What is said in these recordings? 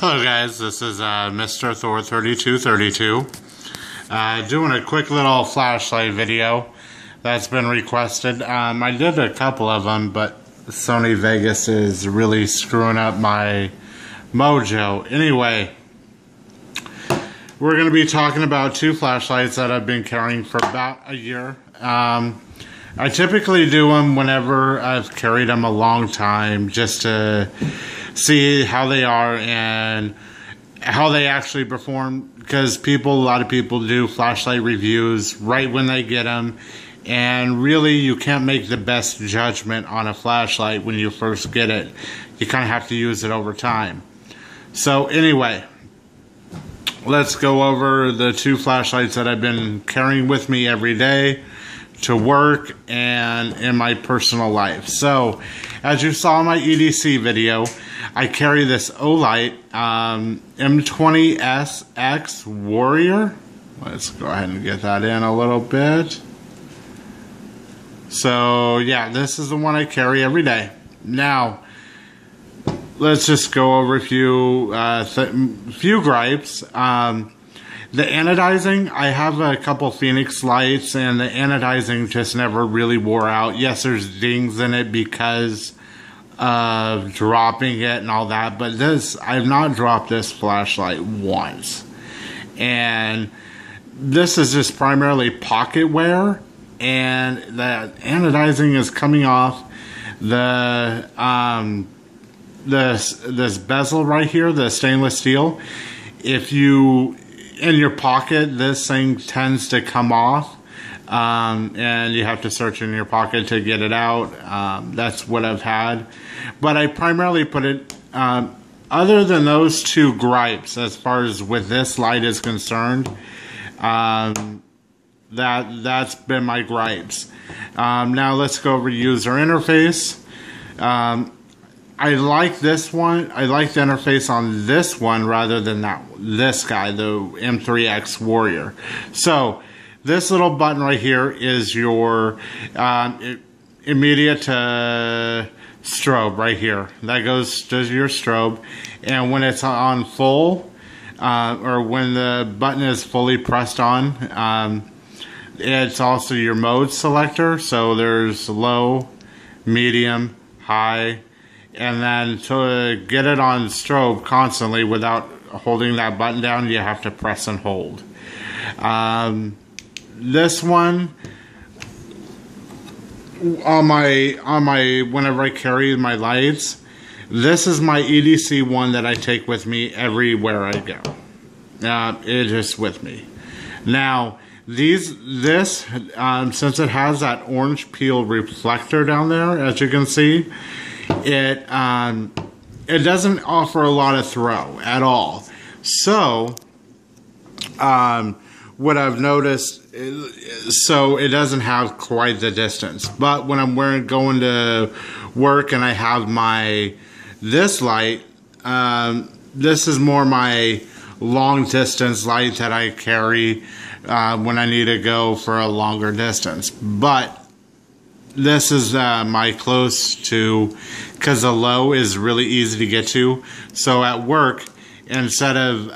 Hello guys, this is Mr. Thor 3232 doing a quick little flashlight video that's been requested. I did a couple of them, but Sony Vegas is really screwing up my mojo. Anyway, we're going to be talking about two flashlights that I've been carrying for about a year. I typically do them whenever I've carried them a long time, just to see how they are and how they actually perform, because a lot of people do flashlight reviews right when they get them, and really you can't make the best judgment on a flashlight when you first get it. You kind of have to use it over time. So anyway, let's go over the two flashlights that I've been carrying with me every day to work and in my personal life. So as you saw in my EDC video, I carry this OLight M20S-X Warrior. Let's go ahead and get that in a little bit. So yeah, this is the one I carry every day. Now let's just go over a few gripes. The anodizing, I have a couple Phoenix lights and the anodizing just never really wore out. Yes, there's dings in it because of dropping it and all that, but this, I've not dropped this flashlight once. And this is just primarily pocket wear, and the anodizing is coming off the this bezel right here, the stainless steel. If you in your pocket, this thing tends to come off, and you have to search in your pocket to get it out. That's what I've had, but I primarily put it, other than those two gripes, as far as with this light is concerned, that's been my gripes. Now let's go over user interface. I like this one. I like the interface on this one rather than this guy, the M3X Warrior. So this little button right here is your immediate strobe right here. That goes to your strobe, and when it's on full, or when the button is fully pressed on, it's also your mode selector. So there's low, medium, high. And then to get it on strobe constantly without holding that button down, you have to press and hold. This one, on my whenever I carry my lights, this is my EDC one that I take with me everywhere I go. It is with me. Now this since it has that orange peel reflector down there, as you can see, it doesn't offer a lot of throw at all. So what I've noticed is, so it doesn't have quite the distance. But when I'm going to work and I have this light, this is more my long distance light that I carry when I need to go for a longer distance. But this is my close to, because the low is really easy to get to. So at work, instead of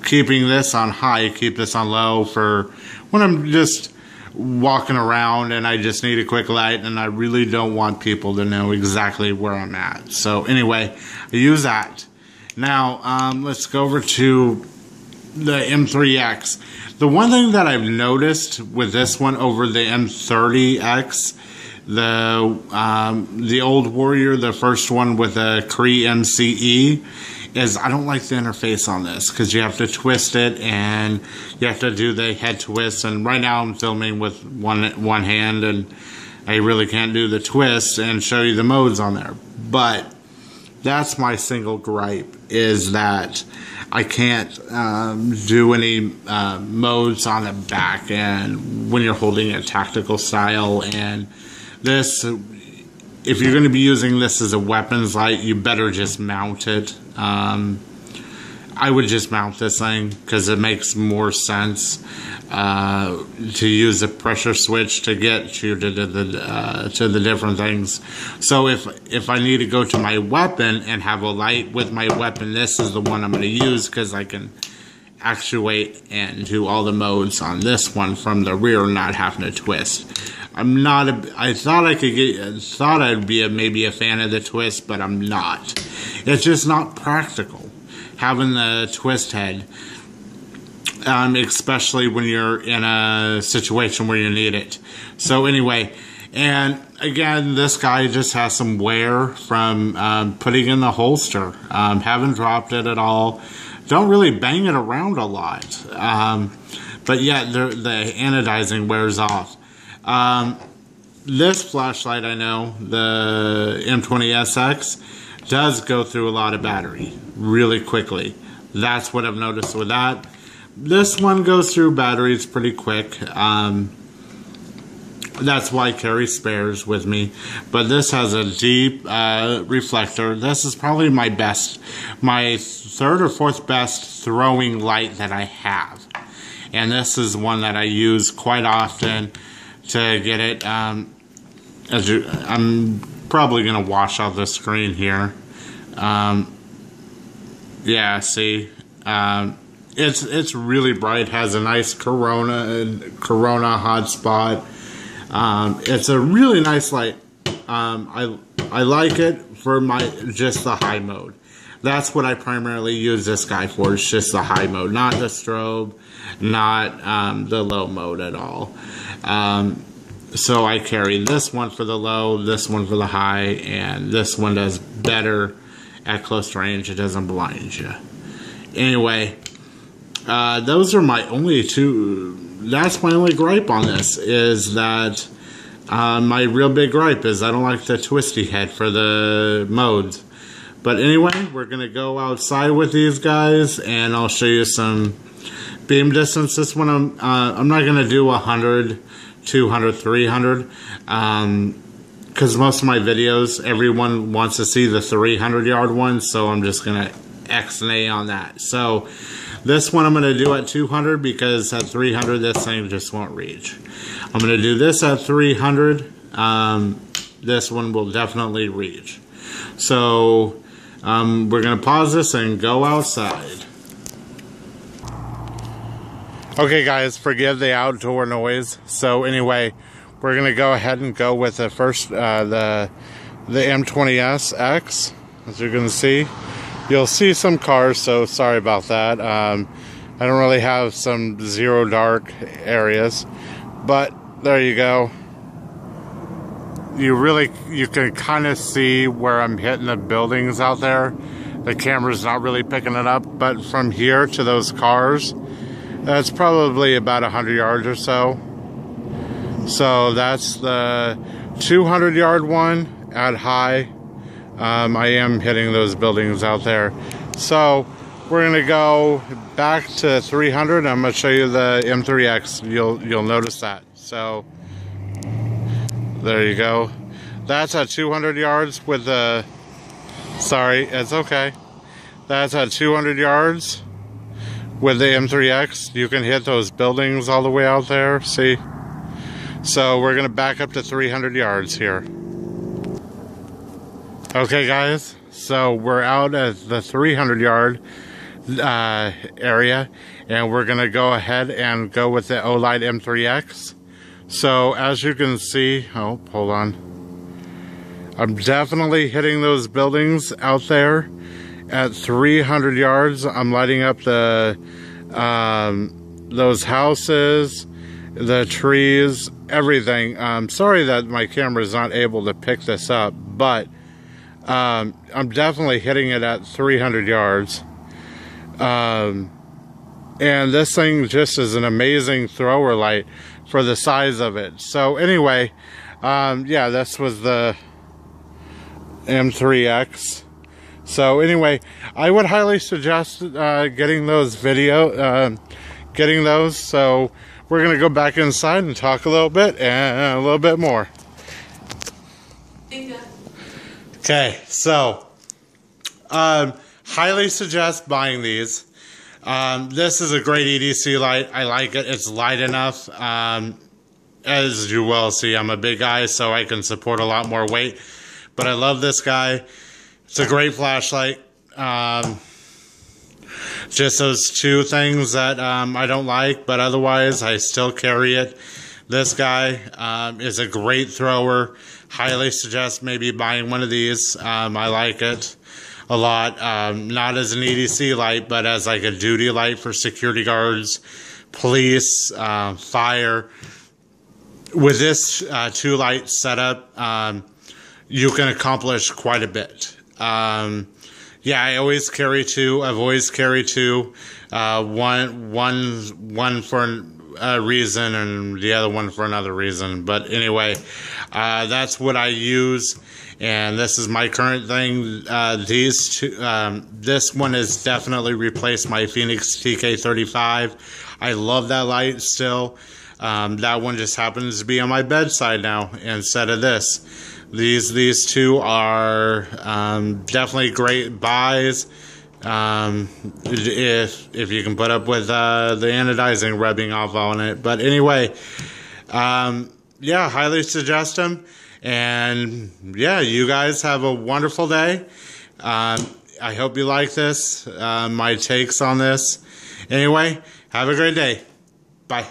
keeping this on high, keep this on low for when I'm just walking around and I just need a quick light and I really don't want people to know exactly where I'm at. So anyway, I use that. Now let's go over to the M3X. The one thing that I've noticed with this one over the M30X, the old Warrior, the first one with the Cree MCE, is I don't like the interface on this, because you have to twist it and you have to do the head twist. And right now I'm filming with one hand and I really can't do the twist and show you the modes on there. But that's my single gripe, is that I can't do any modes on the back end when you're holding a tactical style. And this, if you're going to be using this as a weapons light, you better just mount it. I would just mount this thing because it makes more sense to use a pressure switch to get you to the different things. So if I need to go to my weapon and have a light with my weapon, this is the one I'm going to use because I can actuate and do all the modes on this one from the rear, not having to twist. I thought I'd be maybe a fan of the twist, but I'm not. It's just not practical having the twist head, especially when you're in a situation where you need it. So anyway, and again, this guy just has some wear from putting in the holster. Haven't dropped it at all. Don't really bang it around a lot. But yeah, the anodizing wears off. This flashlight, I know, the M20S-X, does go through a lot of battery really quickly. That's what I've noticed with that. This one goes through batteries pretty quick. That's why I carry spares with me. But this has a deep reflector. This is probably my third or fourth best throwing light that I have. And this is one that I use quite often to get it. I'm probably going to wash out the screen here. Yeah, see, it's really bright. Has a nice Corona hotspot. It's a really nice light. I like it for just the high mode. That's what I primarily use this guy for. It's just the high mode, not the strobe, not the low mode at all. So I carry this one for the low, this one for the high, and this one does better at close range. It doesn't blind you. Anyway, those are my only two. That's my only gripe on this, is that my real big gripe is I don't like the twisty head for the modes. But anyway, we're going to go outside with these guys, and I'll show you some beam distance. This one, I'm not going to do 100, 200, 300, because most of my videos, everyone wants to see the 300-yard one, so I'm just going to X and A on that. So this one I'm going to do at 200, because at 300 this thing just won't reach. I'm going to do this at 300. This one will definitely reach. So we're going to pause this and go outside. Okay guys, forgive the outdoor noise. So anyway, we're going to go ahead and go with the first, the M20S-X. As you're going to see, you'll see some cars, so sorry about that. I don't really have some zero dark areas, but there you go. You can kind of see where I'm hitting the buildings out there. The camera's not really picking it up, but from here to those cars, that's probably about 100 yards or so. So that's the 200-yard one at high. I am hitting those buildings out there. So we're gonna go back to 300. I'm gonna show you the M3X. You'll notice that. So there you go. That's at 200 yards with the. Sorry, it's okay. That's at 200 yards with the M3X. You can hit those buildings all the way out there. See. So we're gonna back up to 300 yards here. Okay guys, so we're out at the 300-yard area, and we're going to go ahead and go with the OLight M3X. So as you can see, oh, hold on. I'm definitely hitting those buildings out there at 300 yards. I'm lighting up the those houses, the trees, everything. I'm sorry that my camera is not able to pick this up, but I'm definitely hitting it at 300 yards. And this thing just is an amazing thrower light for the size of it. So anyway, yeah, this was the M3X. So anyway, I would highly suggest getting those So we're going to go back inside and talk a little bit and a little bit more. Okay, so highly suggest buying these. This is a great EDC light. I like it. It's light enough. As you will see, I'm a big guy, so I can support a lot more weight. But I love this guy. It's a great flashlight. Just those two things that I don't like, but otherwise I still carry it. This guy is a great thrower. Highly suggest maybe buying one of these. I like it a lot. Not as an EDC light, but as like a duty light for security guards, police, fire. With this two light setup, you can accomplish quite a bit. Yeah, I always carry two. I've always carried two. One for a reason and the other one for another reason. But anyway, that's what I use. And this is my current thing. These two, this one has definitely replaced my Phoenix TK35. I love that light still. That one just happens to be on my bedside now instead of this. These two are definitely great buys if you can put up with the anodizing rubbing off on it. But anyway, yeah, highly suggest them. And yeah, you guys have a wonderful day. I hope you like this, my takes on this. Anyway, have a great day. Bye.